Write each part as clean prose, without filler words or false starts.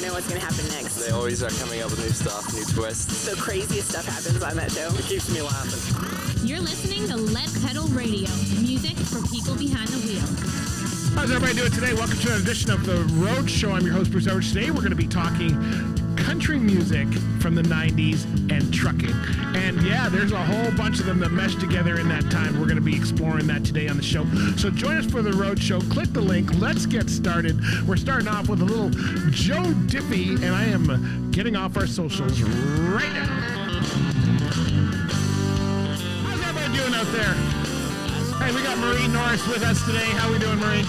know what's going to happen next. They always are coming up with new stuff, new twists. The craziest stuff happens on that show. It keeps me laughing. You're listening to Lead Pedal Radio, music for people behind the wheel. How's everybody doing today? Welcome to an edition of The Road Show. I'm your host, Bruce Edwards. Today we're going to be talking country music from the 90s and trucking. And yeah, there's a whole bunch of them that mesh together in that time. We're going to be exploring that today on the show. So join us for The Road Show. Click the link. Let's get started. We're starting off with a little Joe Diffie, and I am getting off our socials right now. How's everybody doing out there? Hey, we got Marie Norris with us today. How we doing, Marie?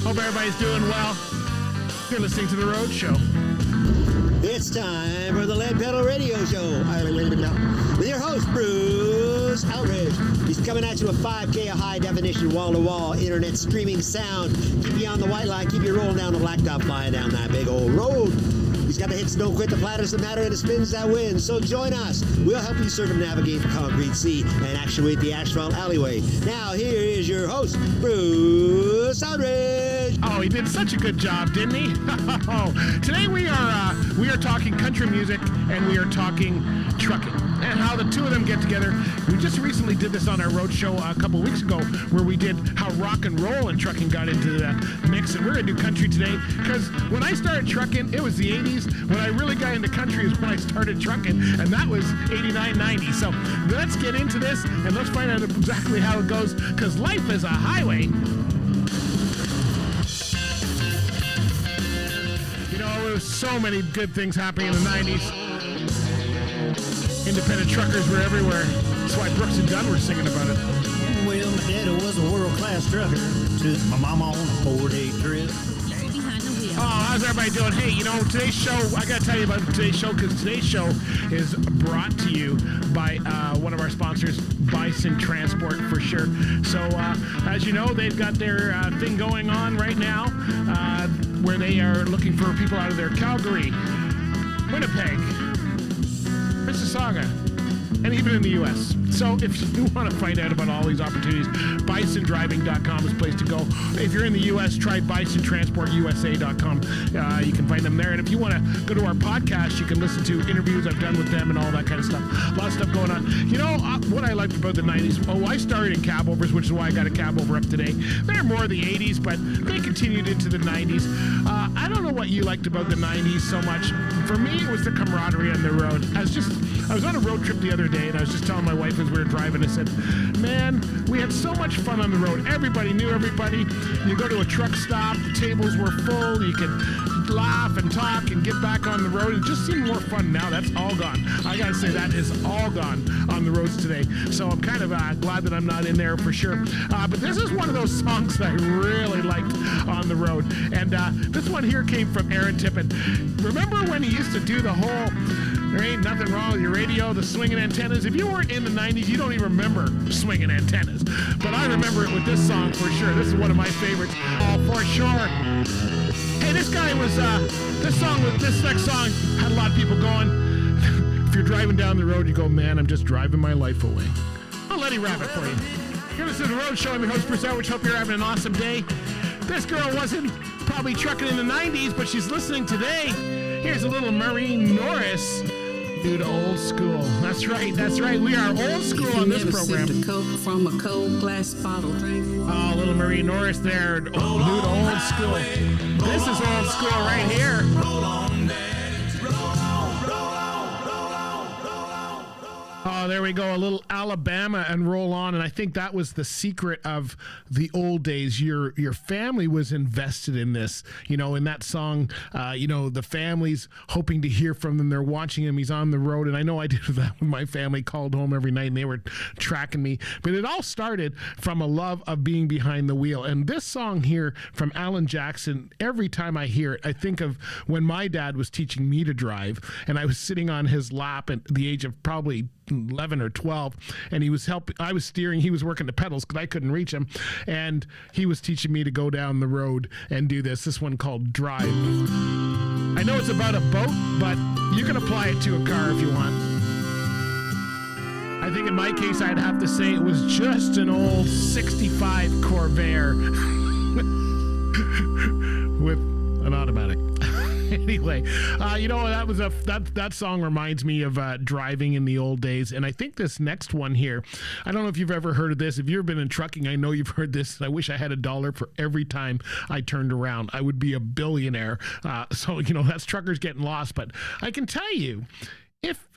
Hope everybody's doing well. You're listening to The Road Show. It's time for the Lead Pedal Radio Show with your host, Bruce Outridge. He's coming at you with 5K of high-definition, wall-to-wall internet streaming sound. Keep you on the white line, keep you rolling down the blacktop, flying down that big old road. He's got the hits, don't quit, the platters that matter, and the spins that win. So join us. We'll help you circumnavigate the concrete sea and actuate the asphalt alleyway. Now, here is your host, Bruce Outridge. Oh, he did such a good job, didn't he? Today we are talking country music, and we are talking trucking, and how the two of them get together. We just recently did this on our road show a couple weeks ago, where we did how rock and roll and trucking got into the mix, and we're going to do country today, because when I started trucking, it was the 80s. When I really got into country is when I started trucking, and that was 89, 90. So let's get into this, and let's find out exactly how it goes, because life is a highway. You know, there was so many good things happening in the 90s. Independent truckers were everywhere. That's why Brooks and Dunn were singing about it. Well, my daddy was a world-class trucker. Took my mama on a 4-day trip. Behind the wheel. Oh, how's everybody doing? Hey, you know, today's show, I got to tell you about today's show, because today's show is brought to you by one of our sponsors, Bison Transport, for sure. So, as you know, they've got their thing going on right now, where they are looking for people out of their Calgary, Winnipeg, Mississauga, and even in the U.S. So if you want to find out about all these opportunities, bisondriving.com is the place to go. If you're in the U.S., try bisontransportusa.com. You can find them there. And if you want to go to our podcast, you can listen to interviews I've done with them and all that kind of stuff. A lot of stuff going on. You know, what I liked about the 90s, I started in cab overs, which is why I got a cab over up today. They're more the 80s, but they continued into the 90s. I don't know what you liked about the 90s so much. For me, it was the camaraderie on the road. I was on a road trip the other day, and I was just telling my wife as we were driving, I said, man, we had so much fun on the road. Everybody knew everybody. You go to a truck stop, the tables were full, you could laugh and talk and get back on the road. It just seemed more fun. Now that's all gone. I gotta say, that is all gone on the roads today. So I'm kind of glad that I'm not in there for sure. But this is one of those songs that I really liked on the road. And this one here came from Aaron Tippett. Remember when he used to do the whole, there ain't nothing wrong with your radio, the swinging antennas? If you weren't in the 90s, you don't even remember swinging antennas. But I remember it with this song for sure. This is one of my favorites, for sure. Hey, this guy was, this next song had a lot of people going. If you're driving down the road, you go, man, I'm just driving my life away. I'll let him rap it for you. You're listening to The Road Show. I'm your host, Bruce Edwards. Hope you're having an awesome day. This girl wasn't probably trucking in the 90s, but she's listening today. Here's a little Marie Norris. Dude, old school. That's right. We are old school on this program. A Coke from a cold glass bottle drink. Oh, little Marie Norris there. Dude, old school. This is old school right here. Oh, there we go. A little Alabama and Roll On. And I think that was the secret of the old days. Your family was invested in this. You know, in that song, the family's hoping to hear from them. They're watching him. He's on the road. And I know I did that when my family called home every night and they were tracking me. But it all started from a love of being behind the wheel. And this song here from Alan Jackson, every time I hear it, I think of when my dad was teaching me to drive. And I was sitting on his lap at the age of probably 11 or 12, and I was steering, he was working the pedals because I couldn't reach him, and he was teaching me to go down the road and do this one called Drive. I know it's about a boat, but you can apply it to a car if you want. I think in my case I'd have to say it was just an old 65 Corvair with an automatic. Anyway, that song reminds me of driving in the old days. And I think this next one here, I don't know if you've ever heard of this. If you've been in trucking, I know you've heard this. I wish I had $1 for every time I turned around. I would be a billionaire. So that's truckers getting lost. But I can tell you,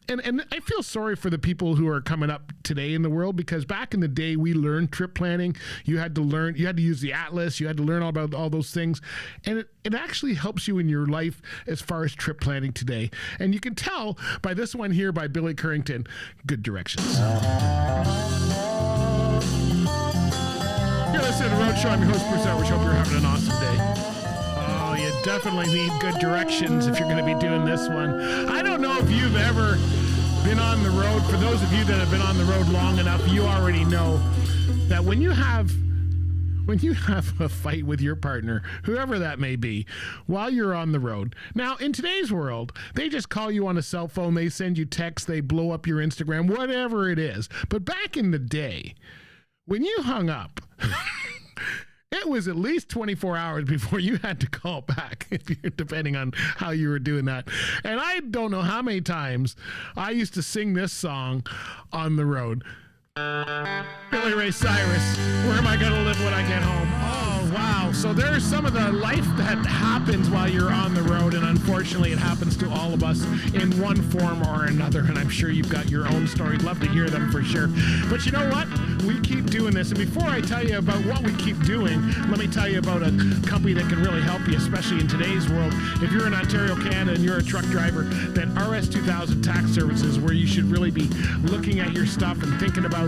And I feel sorry for the people who are coming up today in the world, because back in the day we learned trip planning. You had to use the atlas. You had to learn all about all those things. And it actually helps you in your life as far as trip planning today. And you can tell by this one here by Billy Currington, Good Directions. You're listening to The Road Show. I'm your host, Bruce Outridge. Hope you're having an awesome day. Oh, you definitely need good directions if you're going to be doing this one. I don't know if you've ever been on the road. For those of you that have been on the road long enough, you already know that when you have a fight with your partner, whoever that may be, while you're on the road. Now, in today's world, they just call you on a cell phone, they send you texts, they blow up your Instagram, whatever it is. But back in the day, when you hung up, it was at least 24 hours before you had to call back, depending on how you were doing that. And I don't know how many times I used to sing this song on the road. Billy Ray Cyrus, Where Am I Gonna Live When I Get Home? Oh, wow. So there's some of the life that happens while you're on the road, and unfortunately it happens to all of us in one form or another, and I'm sure you've got your own stories. Love to hear them for sure. But you know what? We keep doing this, and before I tell you about what we keep doing, let me tell you about a company that can really help you, especially in today's world. If you're in Ontario, Canada, and you're a truck driver, then RS2000 Tax Services, where you should really be looking at your stuff and thinking about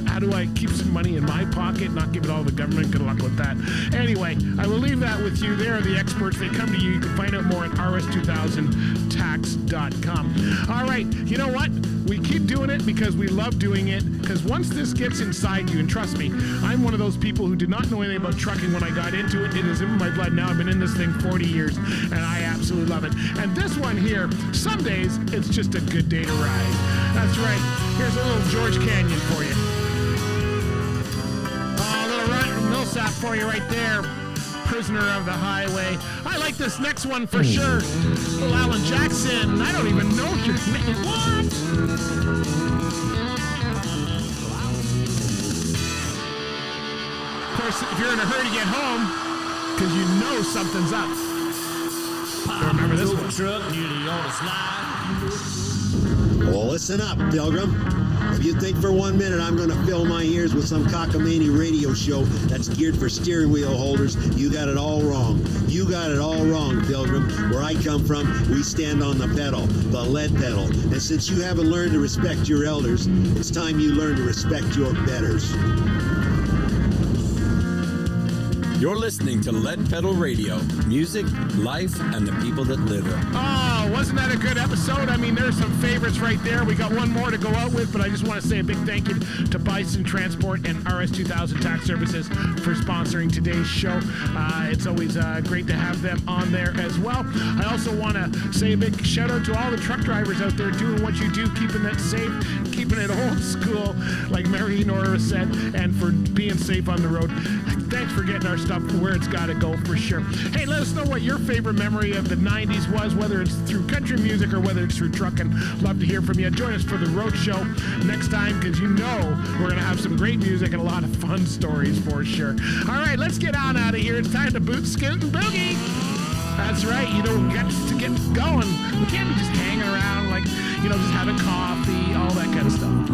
how do I keep some money in my pocket, not give it all to the government. Good luck with that. Anyway, I will leave that with you. They're the experts. They come to you. You can find out more at rs2000tax.com. All right, you know what? We keep doing it because we love doing it, because once this gets inside you, and trust me, I'm one of those people who did not know anything about trucking when I got into it. It is in my blood now. I've been in this thing 40 years, and I absolutely love it. And this one here, some days, it's just a good day to ride. That's right. Here's a little George Canyon for you. Oh, a little Millsap for you right there. Prisoner of the Highway. I like this next one for sure. Little Alan Jackson. I don't even know your name. What? Of course, if you're in a hurry to get home, because you know something's up. Remember this one. Truck near the oldest line. Well, listen up, Pilgrim. If you think for 1 minute I'm going to fill my ears with some cockamamie radio show that's geared for steering wheel holders, you got it all wrong. You got it all wrong, Pilgrim. Where I come from, we stand on the pedal, the lead pedal. And since you haven't learned to respect your elders, it's time you learn to respect your betters. You're listening to Lead Pedal Radio. Music, life, and the people that live it. Oh, wasn't that a good episode? I mean, there's some favorites right there. We got one more to go out with, but I just want to say a big thank you to Bison Transport and RS2000 Tax Services for sponsoring today's show. It's always great to have them on there as well. I also want to say a big shout out to all the truck drivers out there doing what you do, keeping it safe, keeping it old school, like Mary Nora said, and for being safe on the road. Thanks for getting our stuff where it's got to go for sure. Hey, let us know what your favorite memory of the 90s was, whether it's through country music or whether it's through trucking. Love to hear from you. Join us for the Road Show next time, because you know we're going to have some great music and a lot of fun stories for sure. All right, let's get on out of here. It's time to boot, scoot, and boogie. That's right. You know, we got to get going. We can't be just hanging around like, just having coffee, all that kind of stuff.